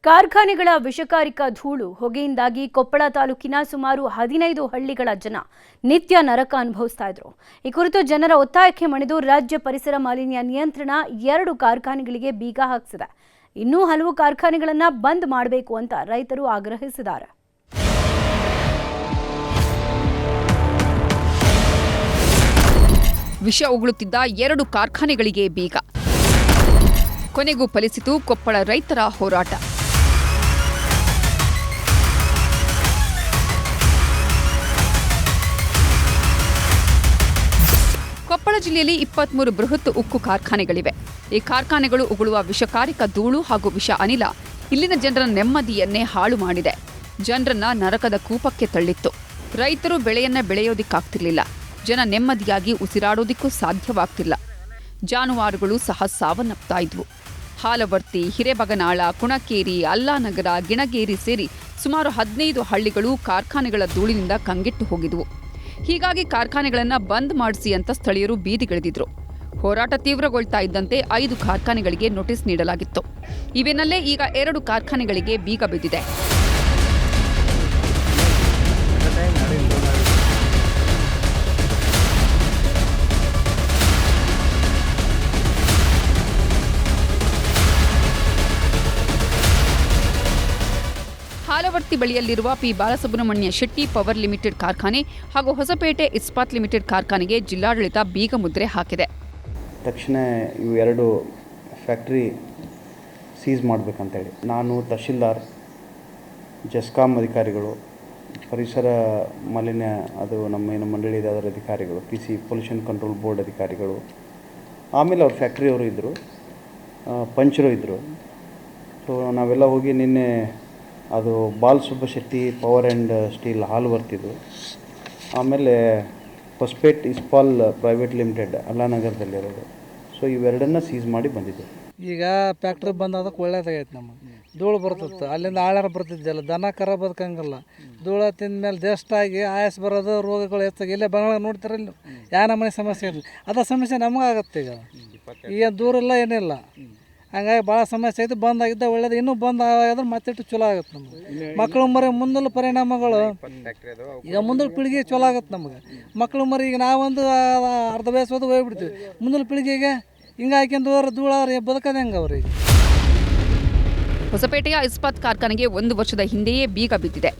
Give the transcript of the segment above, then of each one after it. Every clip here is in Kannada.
ಕಾರ್ಖಾನೆಗಳ ವಿಷಕಾರಿಕ ಧೂಳು ಹೊಗೆಯಿಂದಾಗಿ ಕೊಪ್ಪಳ ತಾಲೂಕಿನ ಸುಮಾರು 15 ಹಳ್ಳಿಗಳ ಜನ ನಿತ್ಯ ನರಕ ಅನುಭವಿಸ್ತಾ ಇದ್ರು. ಈ ಕುರಿತು ಜನರ ಒತ್ತಾಯಕ್ಕೆ ಮಣಿದು ರಾಜ್ಯ ಪರಿಸರ ಮಾಲಿನ್ಯ ನಿಯಂತ್ರಣ 2 ಕಾರ್ಖಾನೆಗಳಿಗೆ ಬೀಗ ಹಾಕಿಸಿದೆ. ಇನ್ನೂ ಹಲವು ಕಾರ್ಖಾನೆಗಳನ್ನು ಬಂದ್ ಮಾಡಬೇಕು ಅಂತ ರೈತರು ಆಗ್ರಹಿಸಿದ್ದಾರೆ. ವಿಷ ಉಗುಳುತ್ತಿದ್ದ 2 ಕಾರ್ಖಾನೆಗಳಿಗೆ ಬೀಗ. ಕೊನೆಗೂ ಫಲಿಸಿತು ಕೊಪ್ಪಳ ರೈತರ ಹೋರಾಟ. ಕೊಪ್ಪಳ ಜಿಲ್ಲೆಯಲ್ಲಿ 23 ಬೃಹತ್ ಉಕ್ಕು ಕಾರ್ಖಾನೆಗಳಿವೆ. ಈ ಕಾರ್ಖಾನೆಗಳು ಉಗುಳುವ ವಿಷಕಾರಿಕ ಧೂಳು ಹಾಗೂ ವಿಷ ಅನಿಲ ಇಲ್ಲಿನ ಜನರ ನೆಮ್ಮದಿಯನ್ನೇ ಹಾಳು ಮಾಡಿದೆ. ಜನರನ್ನ ನರಕದ ಕೂಪಕ್ಕೆ ತಳ್ಳಿತ್ತು. ರೈತರು ಬೆಳೆಯನ್ನ ಬೆಳೆಯೋದಿಕ್ಕಾಗ್ತಿರ್ಲಿಲ್ಲ. ಜನ ನೆಮ್ಮದಿಯಾಗಿ ಉಸಿರಾಡೋದಿಕ್ಕೂ ಸಾಧ್ಯವಾಗ್ತಿಲ್ಲ. ಜಾನುವಾರುಗಳು ಸಹ ಸಾವನ್ನಪ್ತಾ ಇದ್ವು. ಹಾಲವರ್ತಿ, ಹಿರೇಬಗನಾಳ, ಕುಣಕೇರಿ, ಅಲ್ಲಾನಗರ, ಗಿಣಗೇರಿ ಸೇರಿ ಸುಮಾರು 15 ಹಳ್ಳಿಗಳು ಕಾರ್ಖಾನೆಗಳ ಧೂಳಿನಿಂದ ಕಂಗೆಟ್ಟು ಹೋಗಿದ್ವು. ಹೀಗಾಗಿ ಕಾರ್ಖಾನೆಗಳನ್ನು ಬಂದ್ ಮಾಡಿಸಿ ಅಂತ ಸ್ಥಳೀಯರು ಬೀದಿಗಿಳಿದಿದ್ರು. ಹೋರಾಟ ತೀವ್ರಗೊಳ್ತಾ ಇದ್ದಂತೆ 5 ಕಾರ್ಖಾನೆಗಳಿಗೆ ನೋಟಿಸ್ ನೀಡಲಾಗಿತ್ತು. ಈ ಬೆನ್ನಲ್ಲೇ ಈಗ 2 ಕಾರ್ಖಾನೆಗಳಿಗೆ ಬೀಗ ಬಿದ್ದಿದೆ. ಹಾಲವರ್ತಿ ಬಳಿಯಲ್ಲಿರುವ P Balasubrahmanya Shetty power limited ಕಾರ್ಖಾನೆ ಹಾಗೂ ಹೊಸಪೇಟೆ ಇಸ್ಪಾತ್ ಲಿಮಿಟೆಡ್ ಕಾರ್ಖಾನೆಗೆ ಜಿಲ್ಲಾಡಳಿತ ಬೀಗ ಮುದ್ರೆ ಹಾಕಿದೆ. ತಕ್ಷಣ ಇವು 2 ಫ್ಯಾಕ್ಟ್ರಿ ಸೀಸ್ ಮಾಡಬೇಕಂತೇಳಿ ನಾನು ತಹಶೀಲ್ದಾರ್, ಜೆಸ್ಕಾಂ ಅಧಿಕಾರಿಗಳು, ಪರಿಸರ ಮಾಲಿನ್ಯ ಅದು ನಮ್ಮ ಮಂಡಳಿದ ಅದರ ಅಧಿಕಾರಿಗಳು, PC ಪೊಲ್ಯೂಷನ್ ಕಂಟ್ರೋಲ್ ಬೋರ್ಡ್ ಅಧಿಕಾರಿಗಳು, ಆಮೇಲೆ ಅವ್ರ ಫ್ಯಾಕ್ಟ್ರಿಯವರು ಇದ್ದರು, ಪಂಚರು ಇದ್ದರು. ಸೊ ನಾವೆಲ್ಲ ಹೋಗಿ ನಿನ್ನೆ ಅದು Balasubba Shetty power and steel ಹಾಲವರ್ತಿದ್ದು, ಆಮೇಲೆ ಹೊಸಪೇಟ್ ಇಸ್ಪಾಲ್ ಪ್ರೈವೇಟ್ ಲಿಮಿಟೆಡ್ ಅಲ್ಲಾನಗರದಲ್ಲಿರೋದು. ಸೊ ಇವೆರಡನ್ನ ಸೀಸ್ ಮಾಡಿ ಬಂದಿದೆ. ಈಗ ಫ್ಯಾಕ್ಟ್ರಿ ಬಂದಾದಕ್ಕೆ ಒಳ್ಳೇದಾಗೈತೆ. ನಮಗೆ ಧೂಳು ಬರ್ತೈತೆ, ಅಲ್ಲಿಂದ ಆಳಾರ ಬರ್ತಿದ್ದಲ್ಲ, ದನ ಕರ ಬದುಕಂಗಿಲ್ಲ. ಧೂಳು ತಿಂದ ಮೇಲೆ ದೇಷ್ಟಾಗಿ ಆಯಾಸ ಬರೋದು, ರೋಗಗಳು ಹೆಚ್ಚಾಗಿ. ಇಲ್ಲೇ ಬೆಂಗಳೂರು ನೋಡ್ತಿರಲ್ಲ ಯಾವ ನಮ್ಮನೆ ಸಮಸ್ಯೆ ಇರಲಿ, ಅದ ಸಮಸ್ಯೆ ನಮಗಾಗತ್ತೆ. ಈಗ ದೂರ ಇಲ್ಲ ಏನಿಲ್ಲ, ಹಂಗಾಗಿ ಭಾಳ ಸಮಸ್ಯೆ ಐತೆ. ಬಂದಾಗಿದ್ದ ಒಳ್ಳೇದು, ಇನ್ನೂ ಬಂದ್ ಆಗಿದ್ರೆ ಮತ್ತಿಟ್ಟು ಚಲೋ ಆಗುತ್ತೆ ನಮ್ಗೆ. ಮಕ್ಕಳು ಮರಿ ಮುಂದಲ ಪರಿಣಾಮಗಳು ಈಗ ಮುಂದಲ ಪೀಳಿಗೆ ಚಲೋ ಆಗುತ್ತೆ ನಮ್ಗೆ. ಮಕ್ಕಳು ಮರಿ ಈಗ ನಾವೊಂದು ಅರ್ಧ ವಯಸ್ಸೋದು ಹೋಗ್ಬಿಡ್ತೀವಿ, ಮುಂದಲ ಪೀಳಿಗೆಗೆ ಹಿಂಗೆ ಹಾಕ್ಯಂದು ಧೂಳವ್ರಿ ಬದುಕೋದು ಹೆಂಗೆ ಅವ್ರಿಗೆ. ಹೊಸಪೇಟೆಯ ಇಸ್ಪಾತ್ ಕಾರ್ಖಾನೆಗೆ 1 ವರ್ಷದ ಹಿಂದೆಯೇ ಬೀಗ ಬಿದ್ದಿದೆ.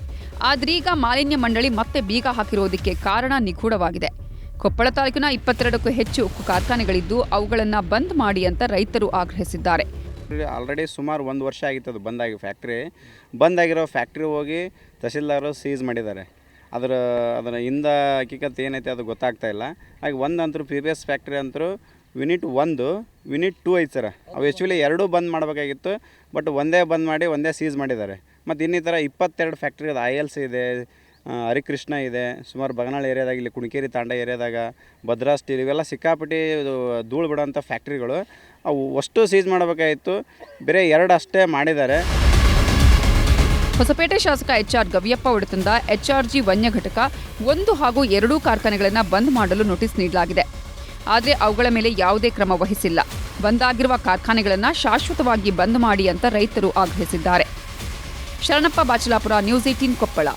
ಆದ್ರೀಗ ಮಾಲಿನ್ಯ ಮಂಡಳಿ ಮತ್ತೆ ಬೀಗ ಹಾಕಿರೋದಕ್ಕೆ ಕಾರಣ ನಿಗೂಢವಾಗಿದೆ. ಕೊಪ್ಪಳ ತಾಲೂಕಿನ 22ಕ್ಕೂ ಹೆಚ್ಚು ಉಕ್ಕು ಕಾರ್ಖಾನೆಗಳಿದ್ದು ಅವುಗಳನ್ನು ಬಂದ್ ಮಾಡಿ ಅಂತ ರೈತರು ಆಗ್ರಹಿಸಿದ್ದಾರೆ. ಆಲ್ರೆಡಿ ಸುಮಾರು 1 ವರ್ಷ ಆಗಿತ್ತು ಬಂದಾಗಿ. ಬಂದಾಗಿರೋ ಫ್ಯಾಕ್ಟ್ರಿ ಹೋಗಿ ತಹಸೀಲ್ದಾರರು ಸೀಸ್ ಮಾಡಿದ್ದಾರೆ. ಅದರ ಹಿಂದ ಹಕ್ಕಿಕತ್ ಏನೈತೆ ಅದು ಗೊತ್ತಾಗ್ತಾ ಇಲ್ಲ. ಹಾಗೆ ಒಂದಂತರೂ ಪ್ರೀವಿಯಸ್ ಫ್ಯಾಕ್ಟ್ರಿ ಅಂತರೂ ಯೂನಿಟ್ 1, ಯೂನಿಟ್ 2 ಐತೆ ಸರ್. ಅವು ಆ್ಯಕ್ಚುಲಿ 2 ಬಂದ್ ಮಾಡಬೇಕಾಗಿತ್ತು, ಬಟ್ ಒಂದೇ ಬಂದ್ ಮಾಡಿ ಒಂದೇ ಸೀಸ್ ಮಾಡಿದ್ದಾರೆ. ಮತ್ತು ಇನ್ನಿತರ 22 ಫ್ಯಾಕ್ಟ್ರಿ ಅದು ILC ಇದೆ, ಹರಿಕೃಷ್ಣ ಇದೆ, ಸುಮಾರು ಬಗನಾಳ ಏರಿಯಾದಾಗ, ಇಲ್ಲಿ ಕುಣಕೇರಿ ತಾಂಡ ಏರಿಯಾದಾಗ ಭದ್ರಾ ಸ್ಟೀಲ್, ಇವೆಲ್ಲ ಸಿಕ್ಕಾಪಟ್ಟಿ ಧೂಳು ಬಿಡೋಂಥ ಫ್ಯಾಕ್ಟ್ರಿಗಳು. ಅವು ಅಷ್ಟು ಸೀಸ್ ಮಾಡಬೇಕಾಗಿತ್ತು, ಬೇರೆ 2 ಅಷ್ಟೇ ಮಾಡಿದ್ದಾರೆ. ಹೊಸಪೇಟೆ ಶಾಸಕ HR ಗವಿಯಪ್ಪ ಒಡೆತಂದ HRG ವನ್ಯ ಘಟಕ 1 ಹಾಗೂ 2 ಕಾರ್ಖಾನೆಗಳನ್ನು ಬಂದ್ ಮಾಡಲು ನೋಟಿಸ್ ನೀಡಲಾಗಿದೆ. ಆದರೆ ಅವುಗಳ ಮೇಲೆ ಯಾವುದೇ ಕ್ರಮ ವಹಿಸಿಲ್ಲ. ಬಂದಾಗಿರುವ ಕಾರ್ಖಾನೆಗಳನ್ನು ಶಾಶ್ವತವಾಗಿ ಬಂದ್ ಮಾಡಿ ಅಂತ ರೈತರು ಆಗ್ರಹಿಸಿದ್ದಾರೆ. ಶರಣಪ್ಪ ಬಾಚಲಾಪುರ, ನ್ಯೂಸ್ 18 ಕೊಪ್ಪಳ.